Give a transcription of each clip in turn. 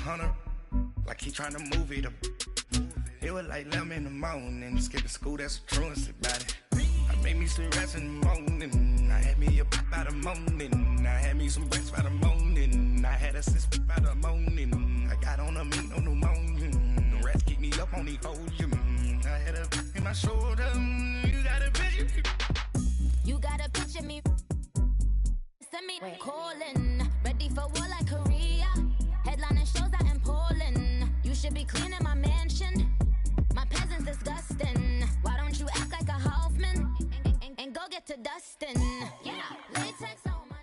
100, like he trying to move it up. It was like 11 in the morning, skip to school, that's a truancy about it. I made me some rest in the morning, I had me a pop by the morning, I had me some breaks by the morning, I had a six by the morning, I got on a meat, no pneumonia, the rats keep me up on the volume, I had a in my shoulder, you got a picture. You got a picture me, send me calling, ready for war like Korea, headlining shows out in Poland, you should be cleaning my mansion, my peasants disgusting, why don't you act like a Hoffman, and go get to Dustin, yeah, latex so much.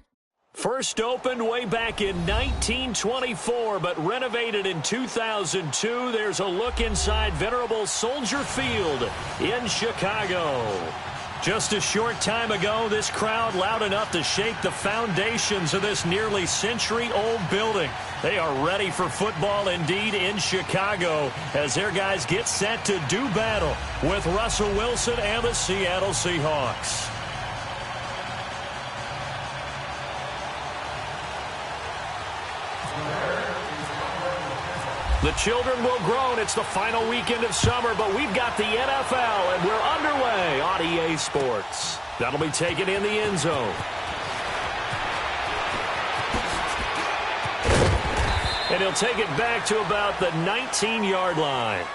First opened way back in 1924, but renovated in 2002. There's a look inside venerable Soldier Field in Chicago. Just a short time ago, this crowd loud enough to shake the foundations of this nearly century-old building. They are ready for football indeed in Chicago as their guys get set to do battle with Russell Wilson and the Seattle Seahawks. The children will groan. It's the final weekend of summer, but we've got the NFL, and we're underway on EA Sports. That'll be taken in the end zone. And he'll take it back to about the 19-yard line.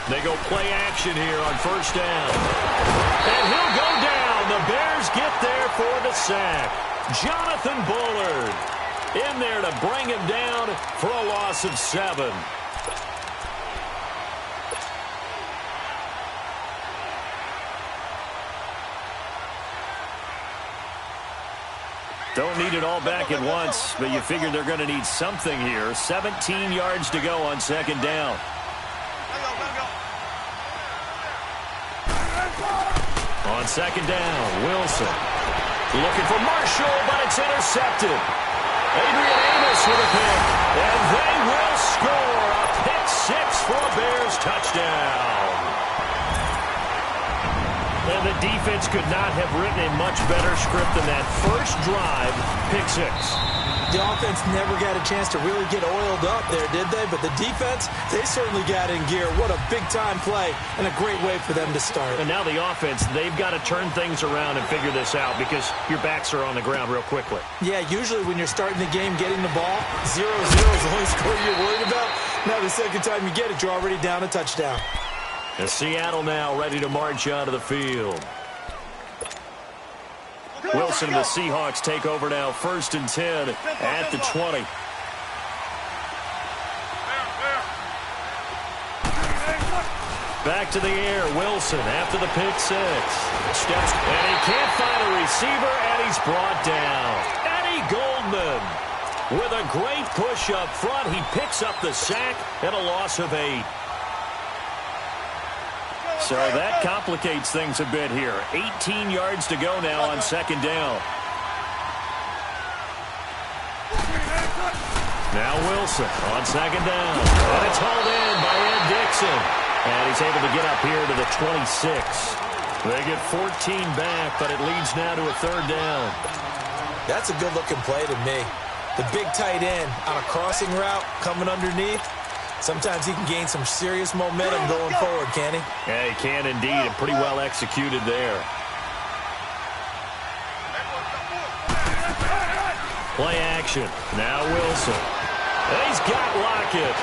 They go play action here on first down. And he'll go down. The Bears get there for the sack. Jonathan Bullard in there to bring him down for a loss of 7. Don't need it all back at once, but you figure they're going to need something here. 17 yards to go on second down. On second down, Wilson looking for Marshall, but it's intercepted. Adrian Amos with a pick, and they will score a pick 6 for a Bears touchdown. And the defense could not have written a much better script than that first drive, pick 6. The offense never got a chance to really get oiled up there, did they? But the defense, they certainly got in gear. What a big-time play and a great way for them to start. And now the offense, they've got to turn things around and figure this out because your backs are on the ground real quickly. Yeah, usually when you're starting the game, getting the ball, 0-0 is the only score you're worried about. Now the second time you get it, you're already down a touchdown. And Seattle now ready to march onto the field. Wilson and the Seahawks take over now, 1st and 10 at the 20. Back to the air, Wilson after the pick 6. Steps, and he can't find a receiver, and he's brought down. Eddie Goldman with a great push up front. He picks up the sack and a loss of 8. So that complicates things a bit here. 18 yards to go now on second down. Now Wilson on second down. And it's hauled in by Ed Dixon. And he's able to get up here to the 26. They get 14 back, but it leads now to a third down. That's a good-looking play to me. The big tight end on a crossing route coming underneath. Sometimes he can gain some serious momentum going forward, can he? Yeah, he can indeed, and pretty well executed there. Play action. Now Wilson. And he's got Lockett.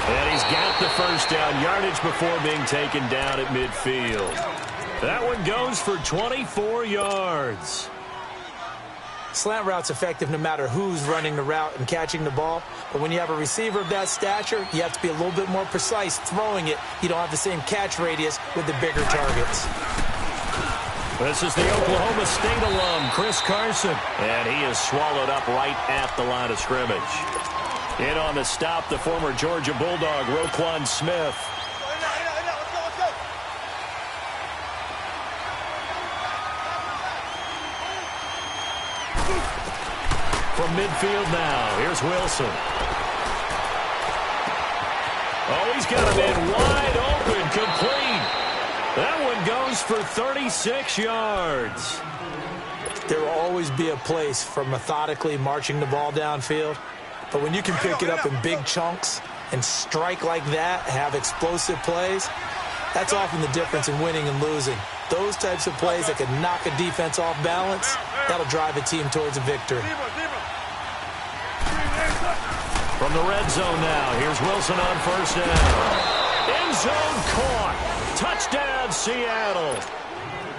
And he's got the first down yardage before being taken down at midfield. That one goes for 24 yards. Slant route's effective no matter who's running the route and catching the ball. But when you have a receiver of that stature, you have to be a little bit more precise throwing it. You don't have the same catch radius with the bigger targets. This is the Oklahoma State alum, Chris Carson. And he is swallowed up right at the line of scrimmage. In on the stop, the former Georgia Bulldog, Roquan Smith. From midfield now, here's Wilson. Oh, he's got him in wide open, complete. That one goes for 36 yards. There will always be a place for methodically marching the ball downfield. But when you can pick it up in big chunks and strike like that, have explosive plays, that's often the difference in winning and losing. Those types of plays that can knock a defense off balance, that'll drive a team towards a victory. From the red zone now, here's Wilson on first down. End zone caught. Touchdown, Seattle.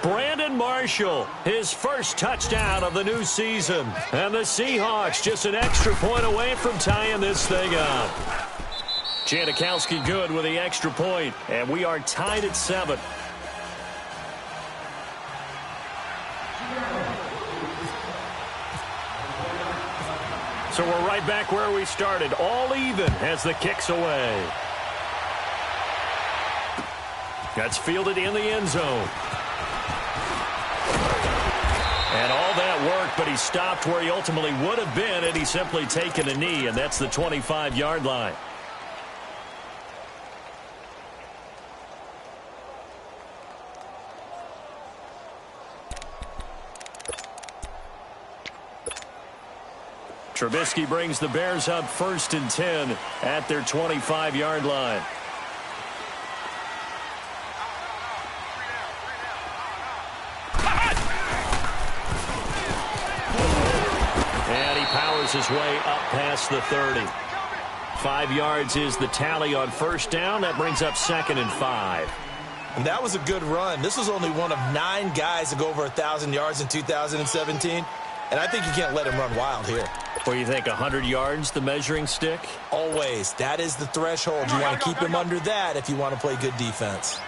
Brandon Marshall, his first touchdown of the new season. And the Seahawks just an extra point away from tying this thing up. Janikowski good with the extra point, and we are tied at 7. So we're right back where we started, all even as the kick's away. That's fielded in the end zone. And all that work, but he stopped where he ultimately would have been had he simply taken a knee, and that's the 25-yard line. Trubisky brings the Bears up 1st and 10 at their 25-yard line. And he powers his way up past the 30. 5 yards is the tally on first down. That brings up 2nd and 5. And that was a good run. This was only one of 9 guys to go over 1,000 yards in 2017. And I think you can't let him run wild here. What do you think, 100 yards, the measuring stick? Always. That is the threshold. You want to keep him under that if you want to play good defense.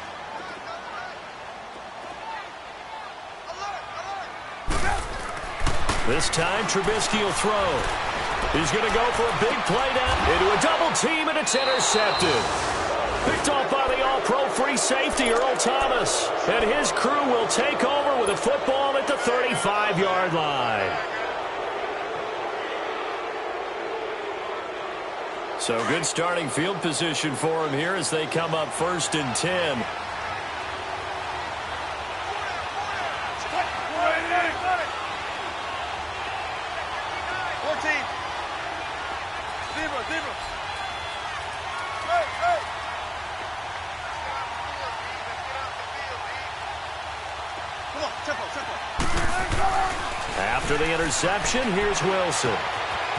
This time, Trubisky will throw. He's going to go for a big play down into a double team, and it's intercepted. Picked off by the all-pro free safety, Earl Thomas. And his crew will take over with a football at the 35-yard line. So good starting field position for him here as they come up 1st and 10. After the interception, here's Wilson.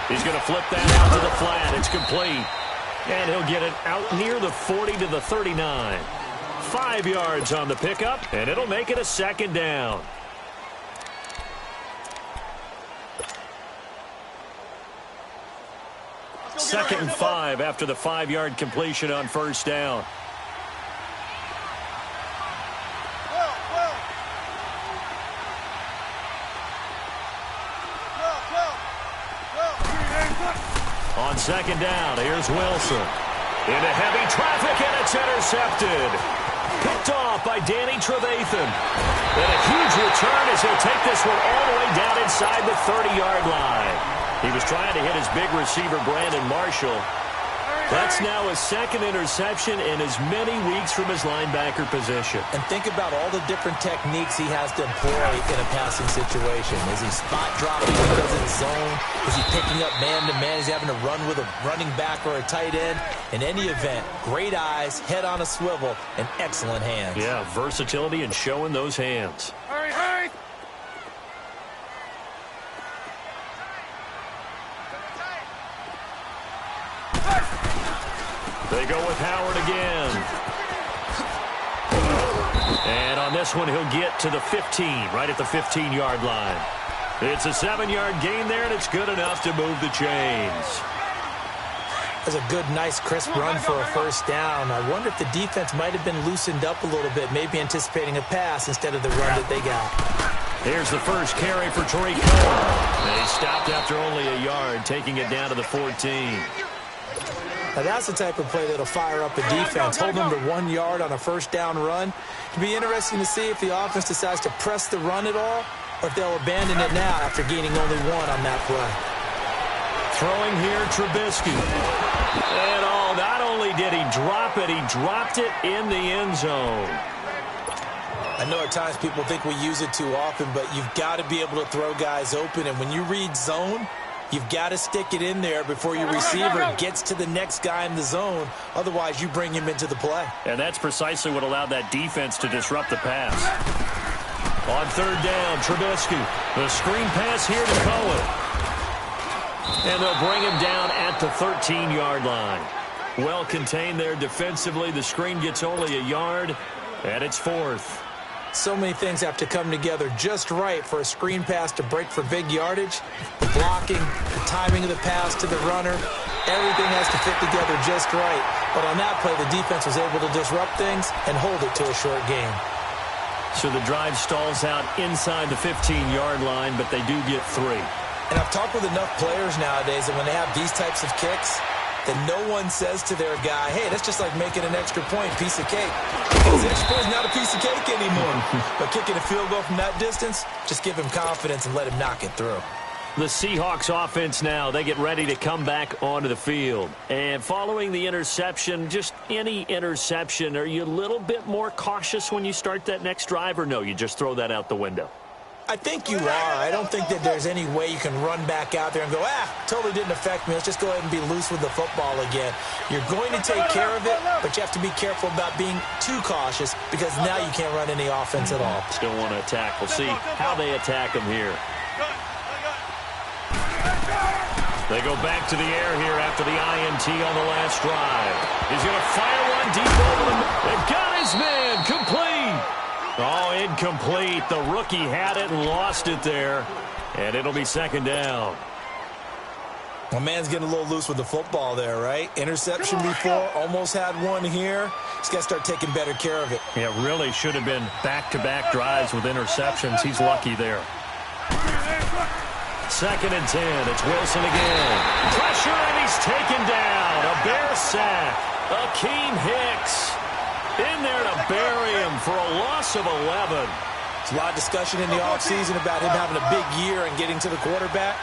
He's going to flip that out to the flat. It's complete. And he'll get it out near the 40 to the 39. 5 yards on the pickup, and it'll make it a 2nd down. Second and 5 after the 5-yard completion on first down. On second down, here's Wilson. Into heavy traffic, and it's intercepted. Picked off by Danny Trevathan. And a huge return as he'll take this one all the way down inside the 30-yard line. He was trying to hit his big receiver, Brandon Marshall. That's now his second interception in as many weeks from his linebacker position. And think about all the different techniques he has to employ in a passing situation. Is he spot dropping? He does it zone. Is he picking up man-to-man? Is he having to run with a running back or a tight end? In any event, great eyes, head on a swivel, and excellent hands. Yeah, versatility and showing those hands. Hurry, hurry! They go with Howard again. And on this one, he'll get to the 15, right at the 15-yard line. It's a 7-yard gain there, and it's good enough to move the chains. That's a good, nice, crisp run for a first down. I wonder if the defense might have been loosened up a little bit, maybe anticipating a pass instead of the run that they got. Here's the first carry for Tariq Cohen. And he stopped after only a yard, taking it down to the 14. Now that's the type of play that'll fire up a defense. Hold them to 1 yard on a first down run. It'll be interesting to see if the offense decides to press the run at all, or if they'll abandon it now after gaining only 1 on that play. Throwing here, Trubisky. And not only did he drop it, he dropped it in the end zone. I know at times people think we use it too often, but you've got to be able to throw guys open. And when you read zone, you've got to stick it in there before your receiver gets to the next guy in the zone. Otherwise, you bring him into the play. And that's precisely what allowed that defense to disrupt the pass. On third down, Trubisky. The screen pass here to Cohen. And they'll bring him down at the 13-yard line. Well contained there defensively. The screen gets only a yard, and it's 4th. So many things have to come together just right for a screen pass to break for big yardage. The blocking, the timing of the pass to the runner, everything has to fit together just right. But on that play, the defense was able to disrupt things and hold it to a short game. So the drive stalls out inside the 15-yard line, but they do get 3. And I've talked with enough players nowadays that when they have these types of kicks, that no one says to their guy, hey, that's just like making an extra point, piece of cake. Because the extra point is not a piece of cake anymore. But kicking a field goal from that distance, just give him confidence and let him knock it through. The Seahawks offense now, they get ready to come back onto the field. And following the interception, just any interception, are you a little bit more cautious when you start that next drive, or no, you just throw that out the window? I think you are. I don't think that there's any way you can run back out there and go, totally didn't affect me. Let's just go ahead and be loose with the football again. You're going to take care of it, but you have to be careful about being too cautious because now you can't run any offense at all. Still want to attack. We'll see how they attack him here. They go back to the air here after the INT on the last drive. He's going to fire one deep over the... They've got his man. Complete. Oh, incomplete. The rookie had it and lost it there. And it'll be second down. My man's getting a little loose with the football there, right? Interception before, almost had one here. He's got to start taking better care of it. Yeah, really should have been back-to-back drives with interceptions. He's lucky there. Second and 10. It's Wilson again. Pressure, and he's taken down. A Bear sack. Akeem Hicks in there to bury him for a loss of 11. There's a lot of discussion in the offseason about him having a big year and getting to the quarterback.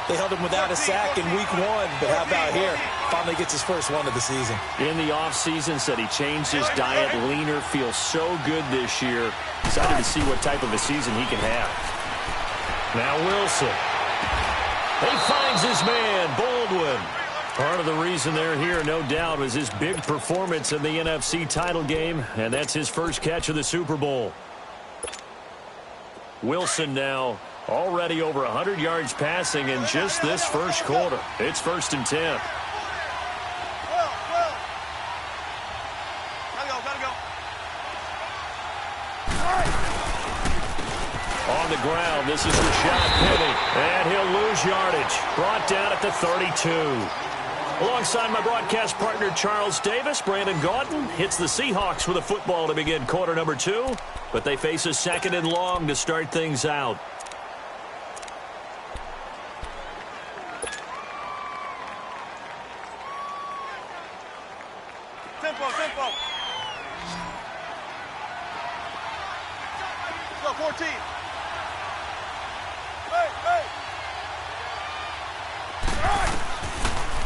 They held him without a sack in week 1, but how about here? Finally gets his first one of the season. In the offseason, said he changed his diet, leaner, feels so good this year. Excited to see what type of a season he can have. Now Wilson. He finds his man, Baldwin. Part of the reason they're here, no doubt, was his big performance in the NFC title game, and that's his first catch of the Super Bowl. Wilson now already over 100 yards passing in just this first quarter. It's 1st and 10. On the ground, this is Rashad Penny, and he'll lose yardage. Brought down at the 32. Alongside my broadcast partner, Charles Davis, Brandon Gaudin hits the Seahawks with a football to begin quarter number 2, but they face a 2nd and long to start things out.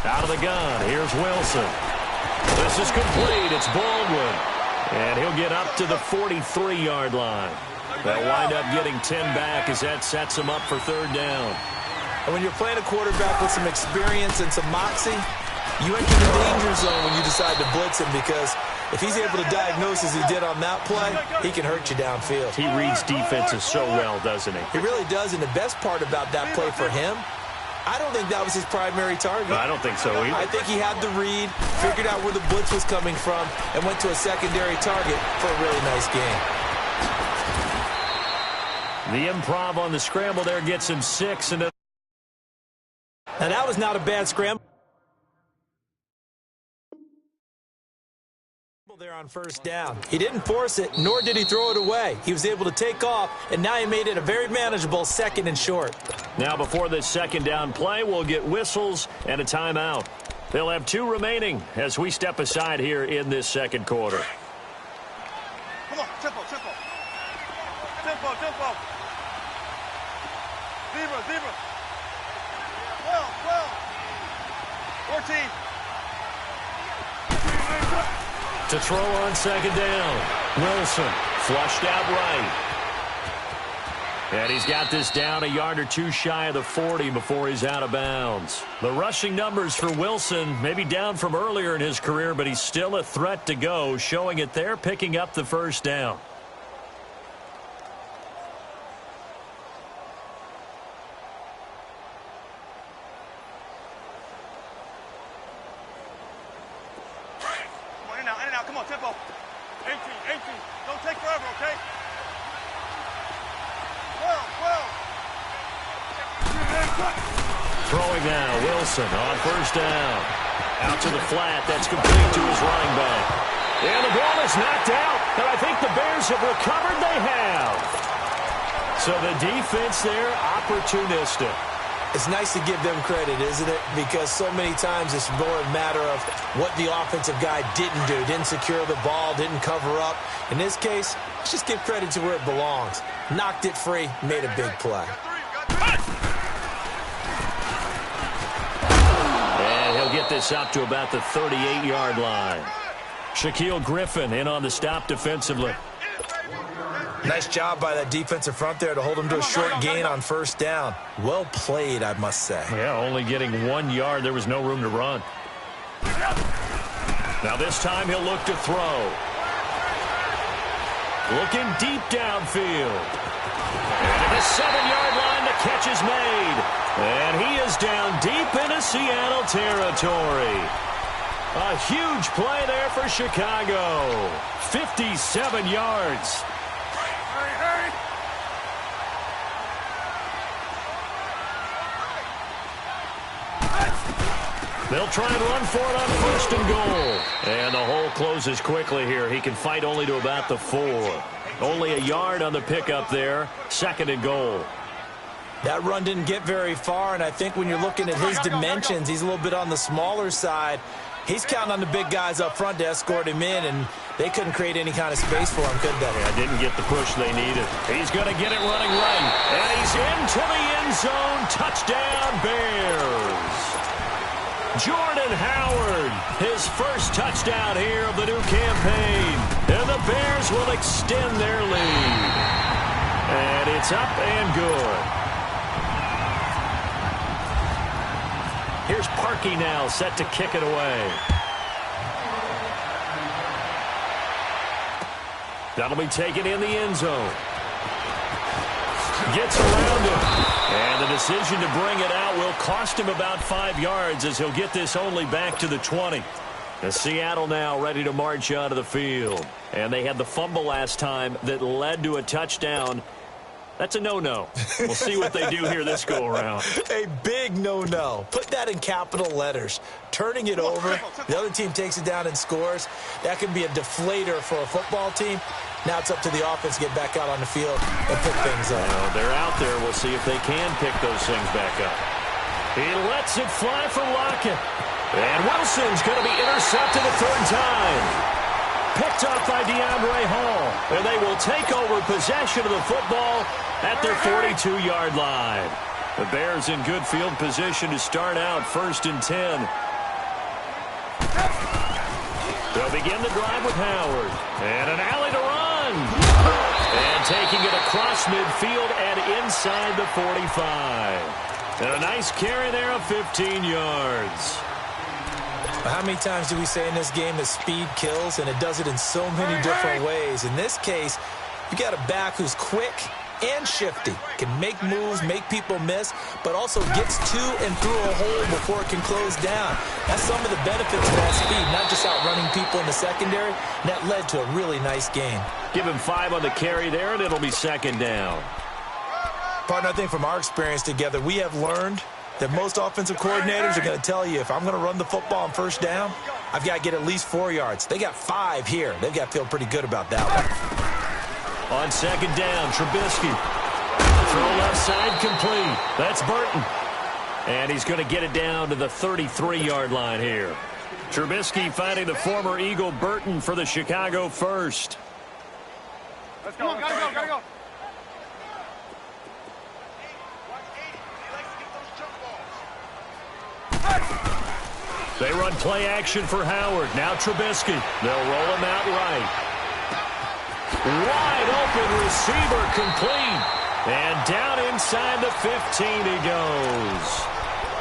Out of the gun, here's Wilson. This is complete. It's Baldwin. And he'll get up to the 43-yard line. They'll wind up getting 10 back as that sets him up for third down. And when you're playing a quarterback with some experience and some moxie, you enter the danger zone when you decide to blitz him, because if he's able to diagnose as he did on that play, he can hurt you downfield. He reads defenses so well, doesn't he? He really does, and the best part about that play for him, I don't think that was his primary target. No, I don't think so either. I think he had the read, figured out where the blitz was coming from, and went to a secondary target for a really nice game. The improv on the scramble there gets him 6. And now that was not a bad scramble there on first down. He didn't force it, nor did he throw it away. He was able to take off, and now he made it a very manageable 2nd and short. Now before this second down play, we'll get whistles and a timeout. They'll have 2 remaining as we step aside here in this second quarter. Come on, tempo, tempo. Tempo, tempo. Zebra. 12. 14. To throw on second down. Wilson flushed out right. And he's got this down a yard or 2 shy of the 40 before he's out of bounds. The rushing numbers for Wilson maybe down from earlier in his career, but he's still a threat to go, showing it there, picking up the first down. Come on, tempo. 18. Don't take forever, okay? 12. Throwing now, Wilson on first down. Out to the flat, that's complete to his running back. And the ball is knocked out, and I think the Bears have recovered. They have. So the defense there, opportunistic. It's nice to give them credit, isn't it? Because so many times it's more a matter of what the offensive guy didn't do. Didn't secure the ball, didn't cover up. In this case, let's just give credit to where it belongs. Knocked it free, made a big play. And he'll get this up to about the 38-yard line. Shaquille Griffin in on the stop defensively. Nice job by that defensive front there to hold him to a short gain on first down. Well played, I must say. Yeah, only getting 1 yard. There was no room to run. Now this time he'll look to throw. Looking deep downfield. And at the 7-yard line, the catch is made. And he is down deep into Seattle territory. A huge play there for Chicago. 57 yards. Hurry. They'll try and run for it on first and goal. And the hole closes quickly here. He can fight only to about the 4. Only a yard on the pickup there. 2nd and goal. That run didn't get very far, and I think when you're looking at his dimensions, he's a little bit on the smaller side. He's counting on the big guys up front to escort him in, and they couldn't create any kind of space for him, could they? Yeah, didn't get the push they needed. He's going to get it running right. And he's into the end zone. Touchdown, Bears. Jordan Howard, his first touchdown here of the new campaign. And the Bears will extend their lead. And it's up and good. Here's Parkey now, set to kick it away. That'll be taken in the end zone. Gets around him. And the decision to bring it out will cost him about 5 yards as he'll get this only back to the 20. And Seattle now ready to march onto the field. And they had the fumble last time that led to a touchdown. That's a no-no. We'll see what they do here this go-around. A big no-no. Put that in capital letters. Turning it over, the other team takes it down and scores. That can be a deflator for a football team. Now it's up to the offense to get back out on the field and pick things up. Well, they're out there. We'll see if they can pick those things back up. He lets it fly for Lockett. And Wilson's going to be intercepted a 3rd time. Picked up by DeAndre Hall. And they will take over possession of the football at their 42-yard line. The Bears in good field position to start out 1st and 10. They'll begin the drive with Howard. And an alley to run. And taking it across midfield and inside the 45. And a nice carry there of 15 yards. How many times do we say in this game that speed kills, and it does it in so many different ways? In this case, you got a back who's quick and shifty, can make moves, make people miss, but also gets to and through a hole before it can close down. That's some of the benefits of that speed, not just outrunning people in the secondary, and that led to a really nice game. Give him 5 on the carry there, and it'll be 2nd down. Partner, I think from our experience together, we have learned that most offensive coordinators are going to tell you, if I'm going to run the football on 1st down, I've got to get at least 4 yards. They got 5 here. They've got to feel pretty good about that one. On 2nd down, Trubisky. Throw left side complete. That's Burton. And he's going to get it down to the 33-yard line here. Trubisky finding the former Eagle Burton for the Chicago first. Let's go. Gotta go. They run play action for Howard. Now Trubisky. They'll roll him out right. Wide open receiver complete. And down inside the 15 he goes.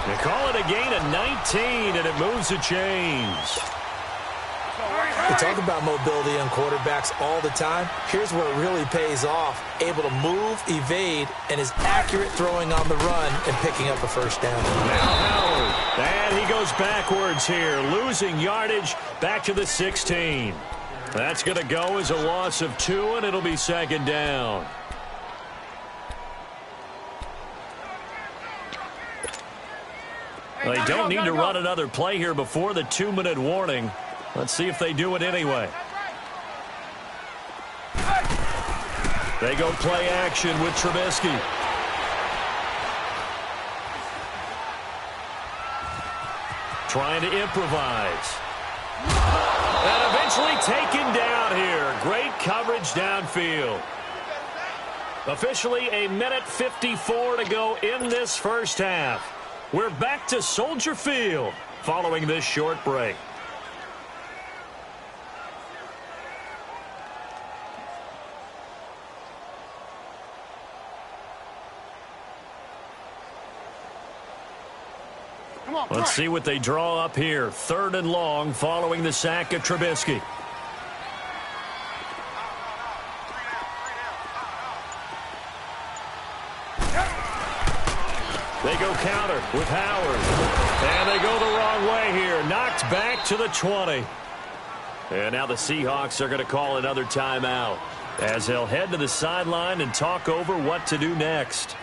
They call it a gain of 19, and it moves the chains. We talk about mobility on quarterbacks all the time. Here's where it really pays off. Able to move, evade, and is accurate throwing on the run and picking up a 1st down. Now Howard. And he goes backwards here, losing yardage back to the 16. That's going to go as a loss of 2, and it'll be 2nd down. They don't need to run another play here before the 2-minute warning. Let's see if they do it anyway. They go play action with Trubisky. Trying to improvise. And eventually taken down here. Great coverage downfield. Officially a minute 54 to go in this 1st half. We're back to Soldier Field following this short break. Let's see what they draw up here. 3rd and long following the sack of Trubisky. They go counter with Howard. And they go the wrong way here. Knocked back to the 20. And now the Seahawks are going to call another timeout as they'll head to the sideline and talk over what to do next.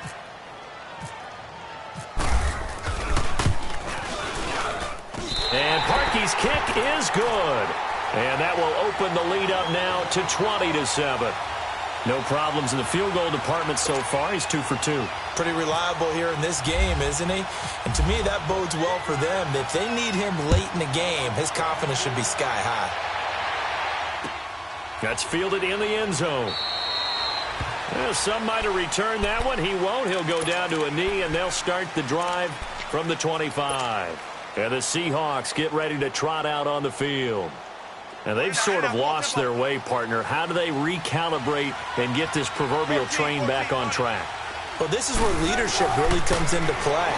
And Parkey's kick is good. And that will open the lead up now to 20-7. No problems in the field goal department so far. He's 2 for 2. Pretty reliable here in this game, isn't he? And to me, that bodes well for them. If they need him late in the game, his confidence should be sky high. That's fielded in the end zone. Well, some might have returned that one. He won't. He'll go down to a knee, and they'll start the drive from the 25. And the Seahawks get ready to trot out on the field. And they've sort of lost their way, partner. How do they recalibrate and get this proverbial train back on track? Well, this is where leadership really comes into play.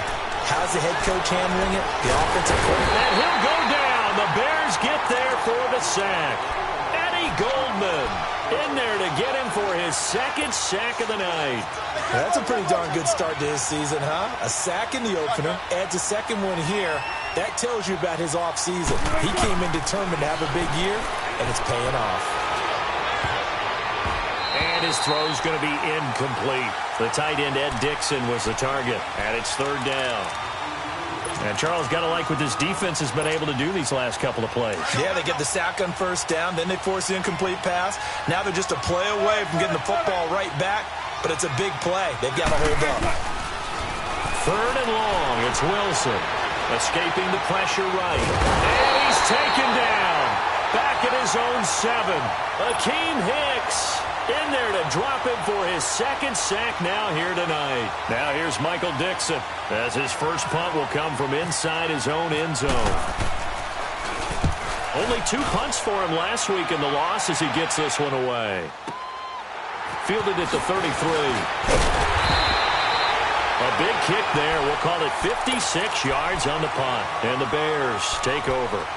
How's the head coach handling it? The offensive coordinator. And he'll go down. The Bears get there for the sack. Eddie Goldman in there to get him for his 2nd sack of the night. That's a pretty darn good start to his season, huh? A sack in the opener, adds a 2nd one here. That tells you about his offseason. He came in determined to have a big year, and it's paying off. And his throw's going to be incomplete. The tight end, Ed Dixon, was the target, and it's 3rd down. And Charles, got to like what this defense has been able to do these last couple of plays. Yeah, they get the sack on 1st down, then they force the incomplete pass. Now they're just a play away from getting the football right back, but it's a big play. They've got to hold up. 3rd and long, it's Wilson. Escaping the pressure right. And he's taken down. Back at his own 7. Akeem Hicks. In there to drop him for his second sack now here tonight. Now here's Michael Dixon as his first punt will come from inside his own end zone. Only 2 punts for him last week in the loss as he gets this one away. Fielded at the 33. A big kick there. We'll call it 56 yards on the punt. And the Bears take over.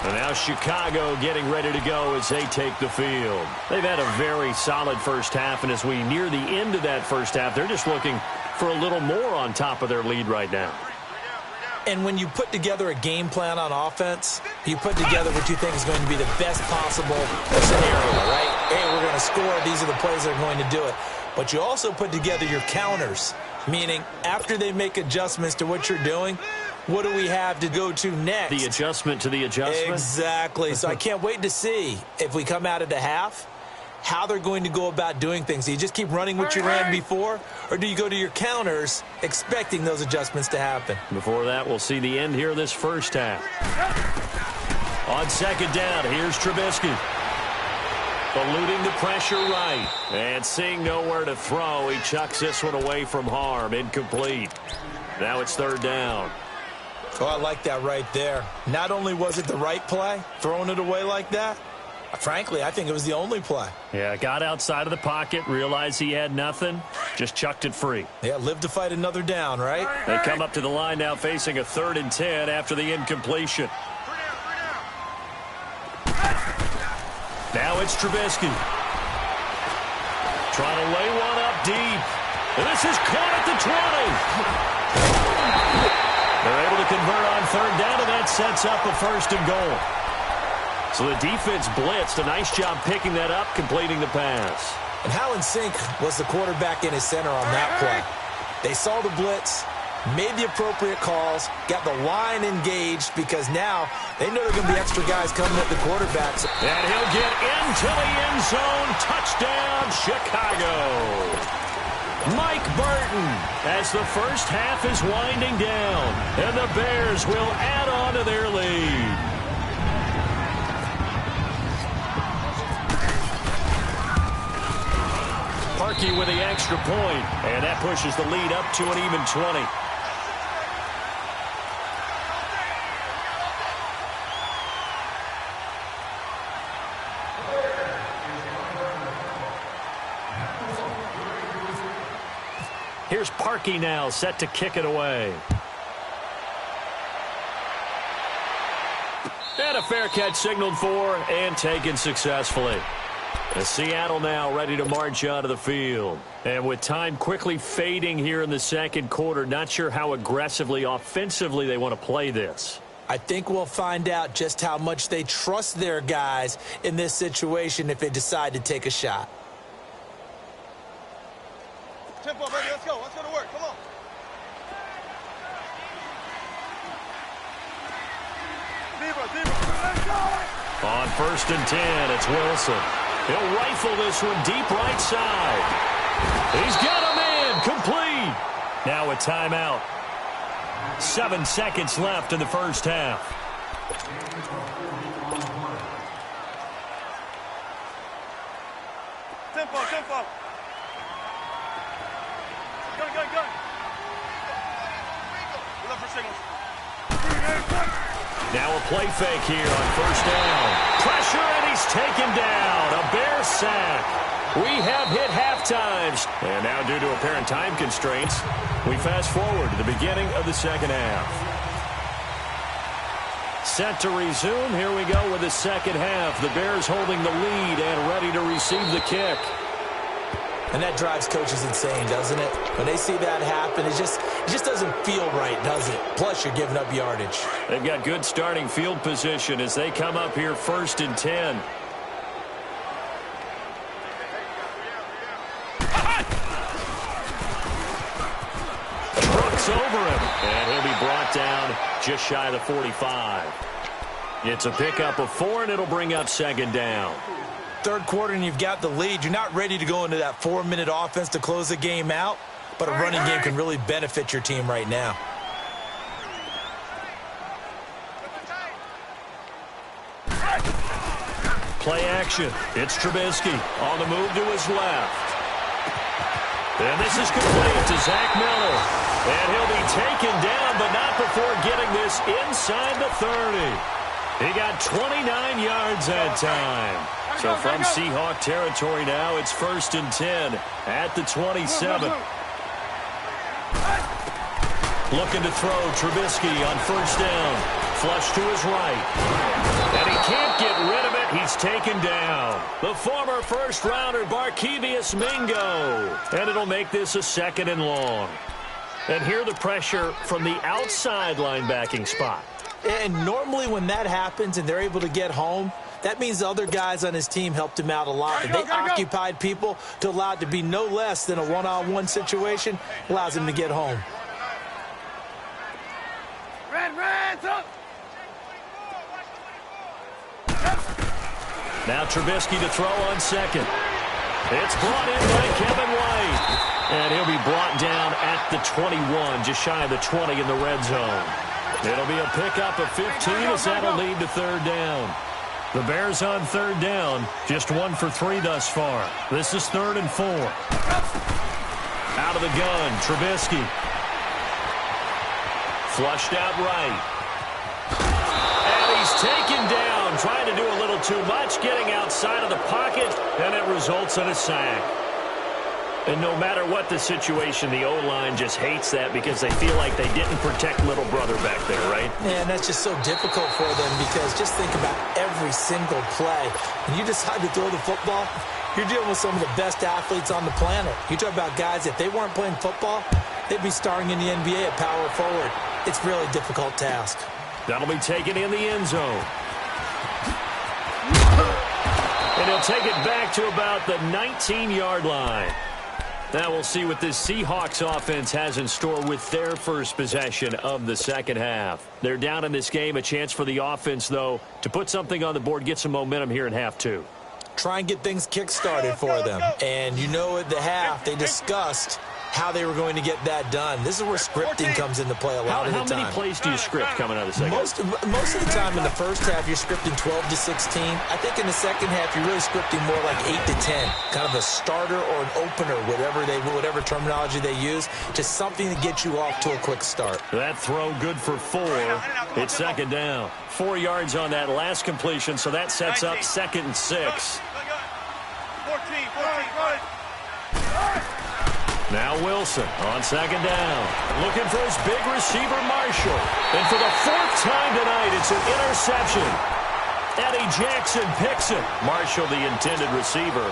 And now Chicago getting ready to go as they take the field. They've had a very solid first half, and as we near the end of that first half, they're just looking for a little more on top of their lead right now. And when you put together a game plan on offense, you put together what you think is going to be the best possible scenario, right? Hey, we're going to score. These are the plays that are going to do it. But you also put together your counters, meaning after they make adjustments to what you're doing, what do we have to go to next? The adjustment to the adjustment? Exactly. So I can't wait to see if we come out of the half, how they're going to go about doing things. Do you just keep running what you ran before, or do you go to your counters expecting those adjustments to happen? Before that, we'll see the end here of this first half. On second down, here's Trubisky. Eluding the pressure right. And seeing nowhere to throw, he chucks this one away from harm. Incomplete. Now it's third down. Oh, I like that right there. Not only was it the right play, throwing it away like that, frankly, I think it was the only play. Yeah, got outside of the pocket, realized he had nothing, just chucked it free. Yeah, live to fight another down, right? They come up to the line now facing a 3rd and 10 after the incompletion. Now it's Trubisky. Trying to lay one up deep. And this is caught at the 20. They're able to convert on third down, and that sets up a 1st and goal. So the defense blitzed. A nice job picking that up, completing the pass. And how in sync was the quarterback in his center on that play? They saw the blitz, made the appropriate calls, got the line engaged, because now they know there are going to be extra guys coming at the quarterbacks. And he'll get into the end zone. Touchdown, Chicago. Mike Burton as the first half is winding down, and the Bears will add on to their lead. Parkey with the extra point, and that pushes the lead up to an even 20. Here's Parkey now, set to kick it away. And a fair catch signaled for and taken successfully. And Seattle now ready to march out of the field. And with time quickly fading here in the second quarter, not sure how aggressively, offensively they want to play this. I think we'll find out just how much they trust their guys in this situation if they decide to take a shot. Tempo, baby, let's go. Let's go to work. Come on. Beamer, let's go. On 1st and 10, it's Wilson. He'll rifle this one deep right side. He's got a man, complete. Now a timeout. 7 seconds left in the first half. Tempo. Gun. We're up for signals. Now a play fake here on 1st down. Pressure, and he's taken down. A Bear sack. We have hit halftimes. And now, due to apparent time constraints, we fast forward to the beginning of the second half. Set to resume. Here we go with the second half. The Bears holding the lead and ready to receive the kick. And that drives coaches insane, doesn't it? When they see that happen, it just doesn't feel right, does it? Plus, you're giving up yardage. They've got good starting field position as they come up here 1st and 10. Brooks over him, and he'll be brought down just shy of the 45. It's a pickup of 4, and it'll bring up 2nd down. Third quarter and you've got the lead. You're not ready to go into that 4-minute offense to close the game out, but a running game can really benefit your team right now. Play action. It's Trubisky on the move to his left. And this is complete to Zach Miller. And he'll be taken down, but not before getting this inside the 30. He got 29 yards that time. So from Seahawk territory now, it's 1st and 10 at the 27. Looking to throw Trubisky on 1st down. Flush to his right. And he can't get rid of it. He's taken down. The former first-rounder, Barkevious Mingo. And it'll make this a 2nd and long. And here the pressure from the outside linebacking spot. And normally when that happens and they're able to get home, that means the other guys on his team helped him out a lot. They occupied people to allow it to be no less than a one-on-one situation. Allows him to get home. Now Trubisky to throw on 2nd. It's brought in by Kevin White. And he'll be brought down at the 21, just shy of the 20 in the red zone. It'll be a pickup of 15 as that'll lead to 3rd down. The Bears on 3rd down, just 1 for 3 thus far. This is 3rd and 4. Out of the gun, Trubisky. Flushed out right. And he's taken down, trying to do a little too much, getting outside of the pocket, and it results in a sack. And no matter what the situation, the O-line just hates that because they feel like they didn't protect little brother back there, right? Man, that's just so difficult for them because just think about every single play. When you decide to throw the football, you're dealing with some of the best athletes on the planet. You talk about guys, if they weren't playing football, they'd be starring in the NBA at power forward. It's a really difficult task. That'll be taken in the end zone. And he'll take it back to about the 19-yard line. Now we'll see what this Seahawks offense has in store with their first possession of the 2nd half. They're down in this game. A chance for the offense, though, to put something on the board, get some momentum here in half 2. Try and get things kick-started for them. And you know at the half, they discussed how they were going to get that done. This is where scripting comes into play a lot of the time. How many plays do you script coming out of the second? Most of the time in the first half, you're scripting 12 to 16. I think in the second half, you're really scripting more like 8 to 10. Kind of a starter or an opener, whatever terminology they use. Just something to get you off to a quick start. That throw good for 4. It's 2nd down. 4 yards on that last completion, so that sets up 2nd and 6. 14. Now Wilson on 2nd down. Looking for his big receiver, Marshall. And for the 4th time tonight, it's an interception. Eddie Jackson picks it. Marshall, the intended receiver.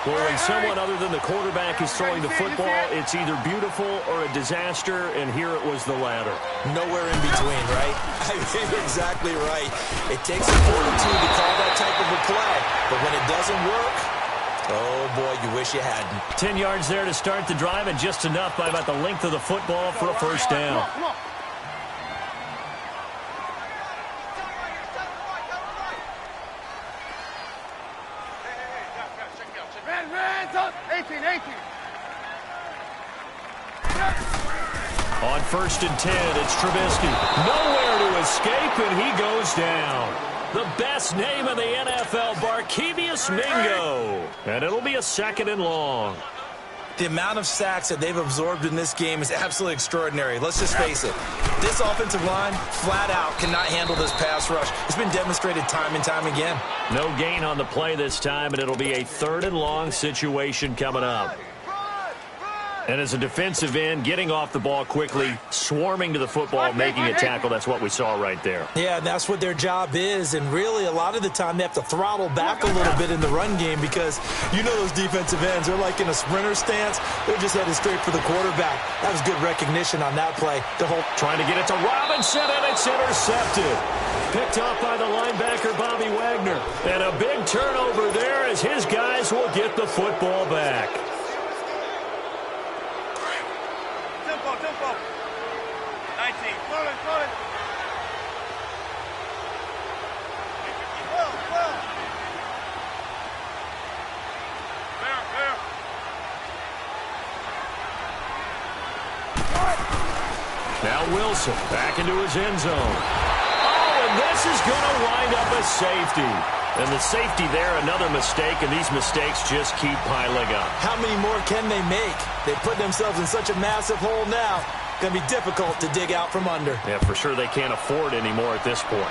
Well, when someone other than the quarterback is throwing the football, it's either beautiful or a disaster, and here it was the latter. Nowhere in between, right? I mean, exactly right. It takes a fortitude to call that type of a play, but when it doesn't work, oh, boy, you wish you hadn't. 10 yards there to start the drive, and just enough by about the length of the football for a 1st down. Come on. On 1st and 10, it's Trubisky. Nowhere to escape, and he goes down. The best name in the NFL, Barkevious Mingo. And it'll be a 2nd and long. The amount of sacks that they've absorbed in this game is absolutely extraordinary. Let's just face it. This offensive line, flat out, cannot handle this pass rush. It's been demonstrated time and time again. No gain on the play this time, and it'll be a 3rd and long situation coming up. And as a defensive end, getting off the ball quickly, swarming to the football, making a tackle, that's what we saw right there. Yeah, and that's what their job is. And really, a lot of the time, they have to throttle back a little bit in the run game because you know those defensive ends, they're like in a sprinter stance. They're just headed straight for the quarterback. That was good recognition on that play. Trying to get it to Robinson, and it's intercepted. Picked off by the linebacker, Bobby Wagner. And a big turnover there as his guys will get the football back. Tempo. 19. Call it. Fair. Now Wilson back into his end zone. Oh, and this is going to wind up a safety. And the safety there, another mistake, and these mistakes just keep piling up. How many more can they make? They put themselves in such a massive hole now. Going to be difficult to dig out from under. Yeah, for sure they can't afford any more at this point.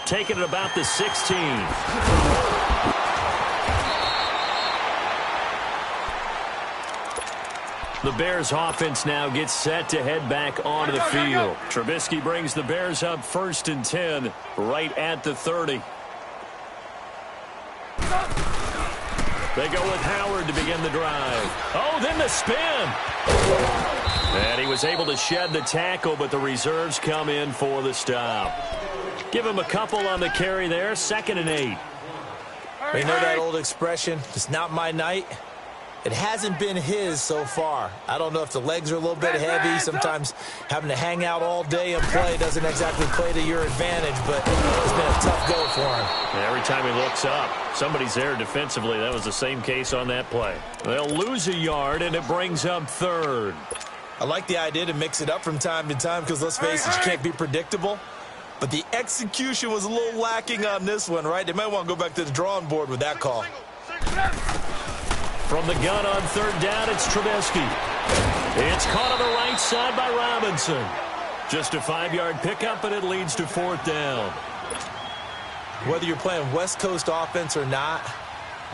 Taking it about the 16. The Bears offense now gets set to head back onto the field. Trubisky brings the Bears up 1st and 10 right at the 30. They go with Howard to begin the drive. Oh, then the spin. And he was able to shed the tackle, but the reserves come in for the stop. Give him a couple on the carry there, 2nd and 8. You know that old expression, it's not my night? It hasn't been his so far. I don't know if the legs are a little bit heavy. Sometimes having to hang out all day and play doesn't exactly play to your advantage, but it's been a tough go for him. Every time he looks up, somebody's there defensively. That was the same case on that play. They'll lose a yard, and it brings up 3rd. I like the idea to mix it up from time to time because, let's face it, you can't be predictable. But the execution was a little lacking on this one, right? They might want to go back to the drawing board with that call. From the gun on 3rd down, it's Trubisky. It's caught on the right side by Robinson. Just a 5-yard pickup, and it leads to 4th down. Whether you're playing West Coast offense or not,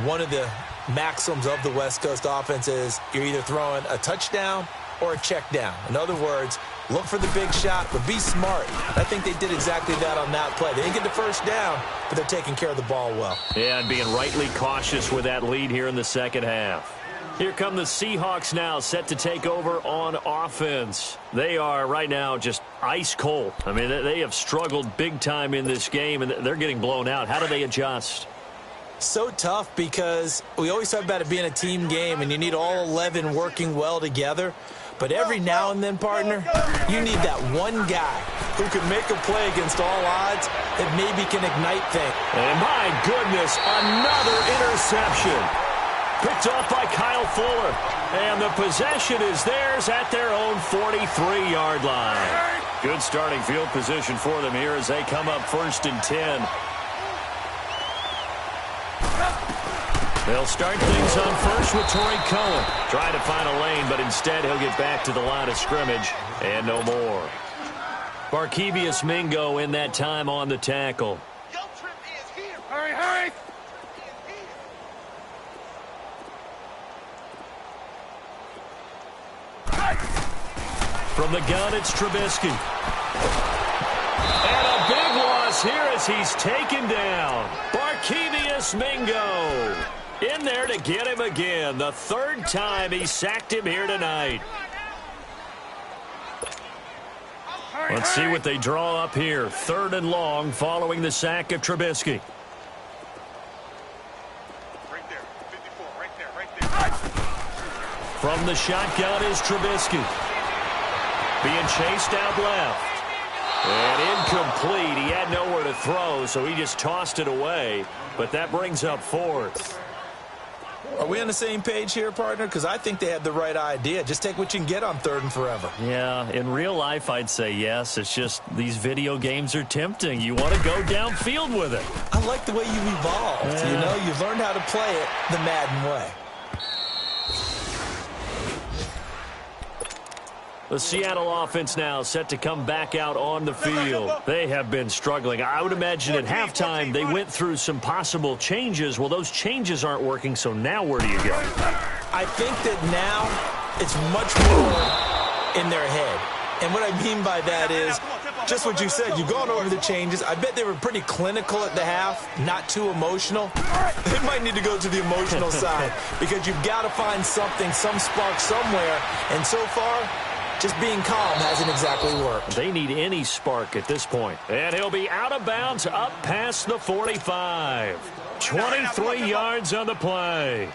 one of the maxims of the West Coast offense is you're either throwing a touchdown or a check down. In other words, look for the big shot, but be smart. I think they did exactly that on that play. They didn't get the 1st down, but they're taking care of the ball well. Yeah, and being rightly cautious with that lead here in the 2nd half. Here come the Seahawks now, set to take over on offense. They are right now just ice cold. I mean, they have struggled big time in this game, and they're getting blown out. How do they adjust? So tough because we always talk about it being a team game, and you need all 11 working well together. But every now and then, partner, you need that one guy who can make a play against all odds that maybe can ignite things. And my goodness, another interception. Picked off by Kyle Fuller. And the possession is theirs at their own 43-yard line. Good starting field position for them here as they come up 1st and 10. They'll start things on first with Torrey Cohen. Try to find a lane, but instead he'll get back to the line of scrimmage and no more. Barkevius Mingo in that time on the tackle. Hurry, hurry! From the gun, it's Trubisky. And a big loss here as he's taken down. Barkevius Mingo in there to get him again. The 3rd time he sacked him here tonight. Let's see what they draw up here. 3rd and long following the sack of Trubisky. Right there, 54, right there. From the shotgun is Trubisky. Being chased out left. And incomplete. He had nowhere to throw, so he just tossed it away. But that brings up 4th. Are we on the same page here, partner? Because I think they had the right idea. Just take what you can get on 3rd and forever. Yeah, in real life, I'd say yes. It's just these video games are tempting. You want to go downfield with it. I like the way you've evolved. Yeah. You know, you've learned how to play it the Madden way. The Seattle offense now set to come back out on the field. They have been struggling. I would imagine at halftime they went through some possible changes. Well, those changes aren't working, so now where do you go? I think that now it's much more in their head. And what I mean by that is just what you said. You've gone over the changes. I bet they were pretty clinical at the half, not too emotional. They might need to go to the emotional side because you've got to find something, some spark somewhere. And so far, just being calm hasn't exactly worked. They need any spark at this point. And he'll be out of bounds up past the 45. 23 yards on the play.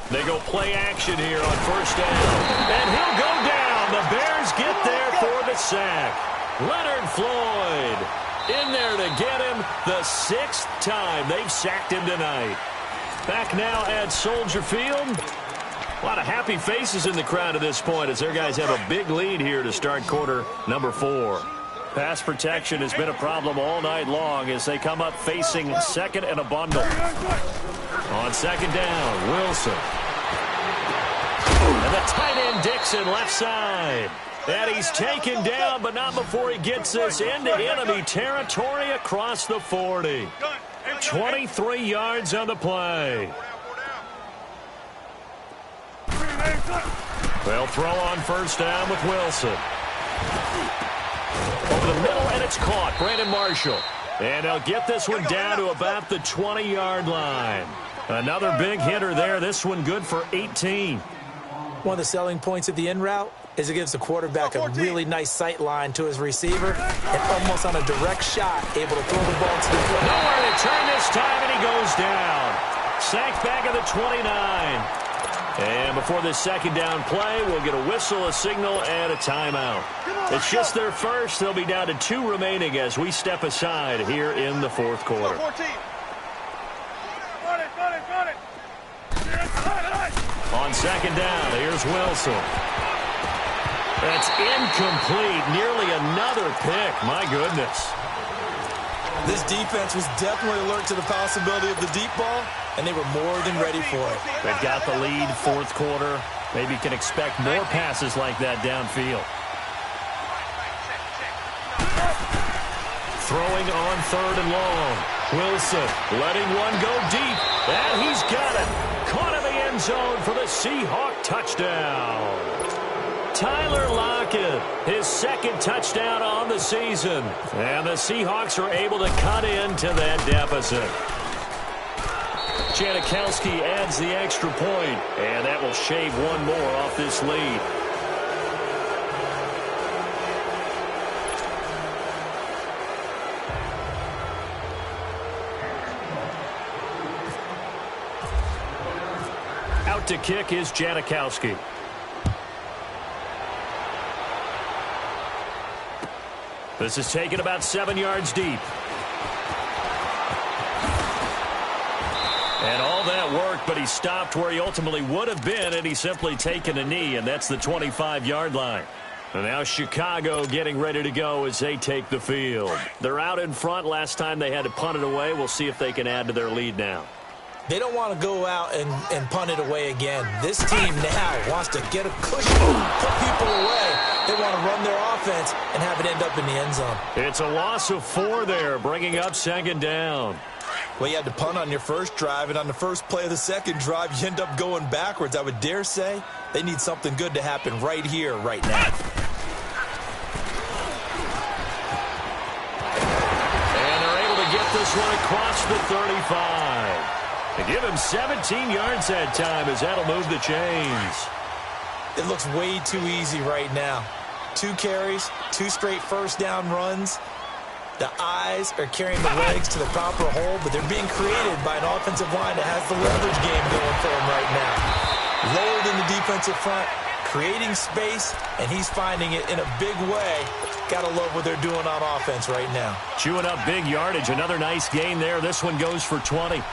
They go play action here on 1st down. And he'll go down. The Bears get there for the sack. Leonard Floyd in there to get him the 6th time they've sacked him tonight. Back now at Soldier Field. A lot of happy faces in the crowd at this point as their guys have a big lead here to start quarter number 4. Pass protection has been a problem all night long as they come up facing second and a bundle. On second down, Wilson. And the tight end Dixon left side. And he's taken down, but not before he gets this into enemy territory across the 40. 23 yards on the play. They'll throw on first down with Wilson. Over the middle, and it's caught. Brandon Marshall. And they'll get this one down to about the 20-yard line. Another big hitter there. This one good for 18. One of the selling points of the in route is it gives the quarterback a really nice sight line to his receiver and almost on a direct shot able to throw the ball to the foot. Nowhere to turn this time, and he goes down. Sacked back at the 29. And before this second down play, we'll get a whistle, a signal, and a timeout. It's just their first. They'll be down to 2 remaining as we step aside here in the fourth quarter. On second down, here's Wilson. That's incomplete. Nearly another pick. My goodness. This defense was definitely alert to the possibility of the deep ball, and they were more than ready for it. They've got the lead, fourth quarter. Maybe you can expect more passes like that downfield. Throwing on third and long. Wilson letting one go deep. And he's got it. Caught in the end zone for the Seahawk touchdown. Tyler Lockett, his second touchdown on the season. And the Seahawks are able to cut into that deficit. Janikowski adds the extra point, and that will shave one more off this lead. Out to kick is Janikowski. This is taken about 7 yards deep. And all that worked, but he stopped where he ultimately would have been, and he's simply taken a knee, and that's the 25-yard line. And now Chicago getting ready to go as they take the field. They're out in front. Last time they had to punt it away. We'll see if they can add to their lead now. They don't want to go out and punt it away again. This team now wants to get a cushion, put people away. They want to run their offense and have it end up in the end zone. It's a loss of 4 there, bringing up second down. Well, you had to punt on your first drive, and on the first play of the second drive, you end up going backwards. I would dare say they need something good to happen right here, right now. And they're able to get this one across the 35. They give him 17 yards that time as that'll move the chains. It looks way too easy right now. 2 carries, 2 straight first down runs. The eyes are carrying the legs to the proper hole, but they're being created by an offensive line that has the leverage game going for him right now. Lowered in the defensive front, creating space, and he's finding it in a big way. Gotta love what they're doing on offense right now. Chewing up big yardage. Another nice gain there. This one goes for 20.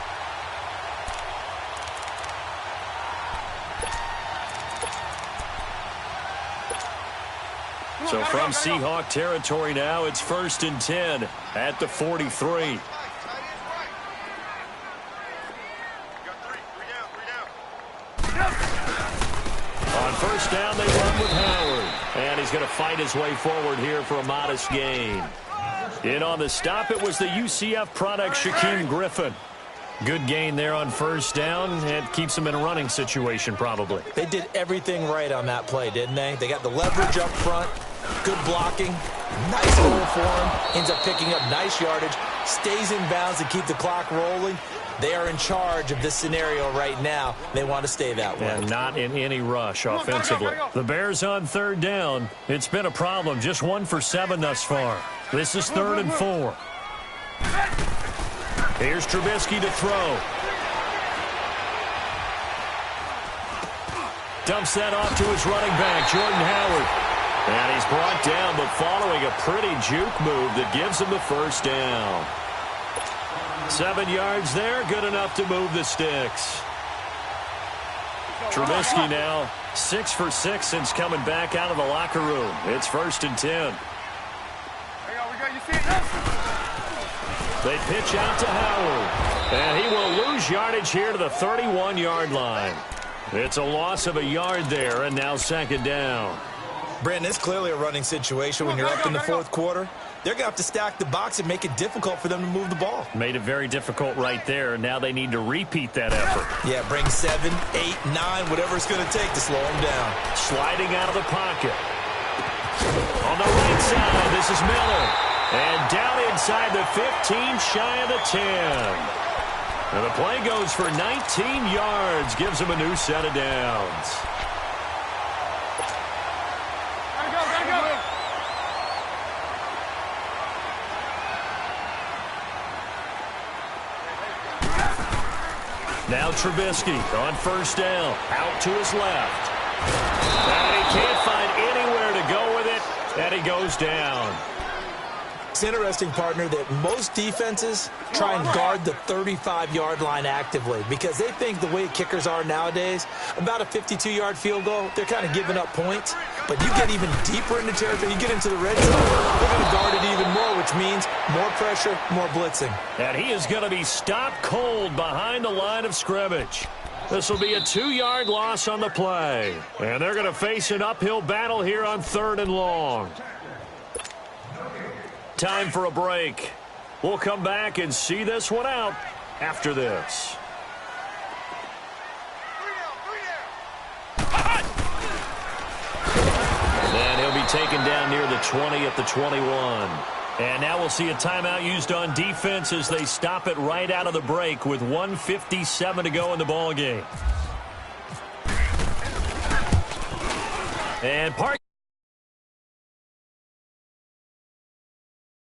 So from Seahawk territory now, it's 1st and 10 at the 43. On first down, they run with Howard. And he's going to fight his way forward here for a modest gain. In on the stop, it was the UCF product, Shaquem Griffin. Good gain there on first down. It keeps him in a running situation, probably. They did everything right on that play, didn't they? They got the leverage up front, good blocking, nice hole for him, ends up picking up nice yardage, stays in bounds to keep the clock rolling. They are in charge of this scenario right now. They want to stay that way. And not in any rush offensively. The Bears on third down. It's been a problem. Just 1 for 7 thus far. This is 3rd and 4. Here's Trubisky to throw. Dumps that off to his running back, Jordan Howard. And he's brought down, but following a pretty juke move that gives him the first down. 7 yards there, good enough to move the sticks. Trubisky now 6 for 6 since coming back out of the locker room. It's 1st and 10. They pitch out to Howard, and he will lose yardage here to the 31-yard line. It's a loss of a yard there, and now 2nd down. Brandon, it's clearly a running situation when you're up in the 4th quarter. They're going to have to stack the box and make it difficult for them to move the ball. Made it very difficult right there, and now they need to repeat that effort. Yeah, bring 7, 8, 9, whatever it's going to take to slow them down. Sliding out of the pocket. On the right side, this is Miller. And down inside the 15, shy of the 10. And the play goes for 19 yards, gives him a new set of downs. Now Trubisky on 1st down, out to his left. And he can't find anywhere to go with it, and he goes down. It's interesting, partner, that most defenses try and guard the 35-yard line actively because they think the way kickers are nowadays, about a 52-yard field goal, they're kind of giving up points. But you get even deeper into territory, you get into the red zone, they're going to guard it even more, which means more pressure, more blitzing. And he is going to be stopped cold behind the line of scrimmage. This will be a 2-yard loss on the play. And they're going to face an uphill battle here on 3rd and long. Time for a break. We'll come back and see this one out after this. And he'll be taken down near the 20 at the 21. And now we'll see a timeout used on defense as they stop it right out of the break with 1:57 to go in the ballgame. And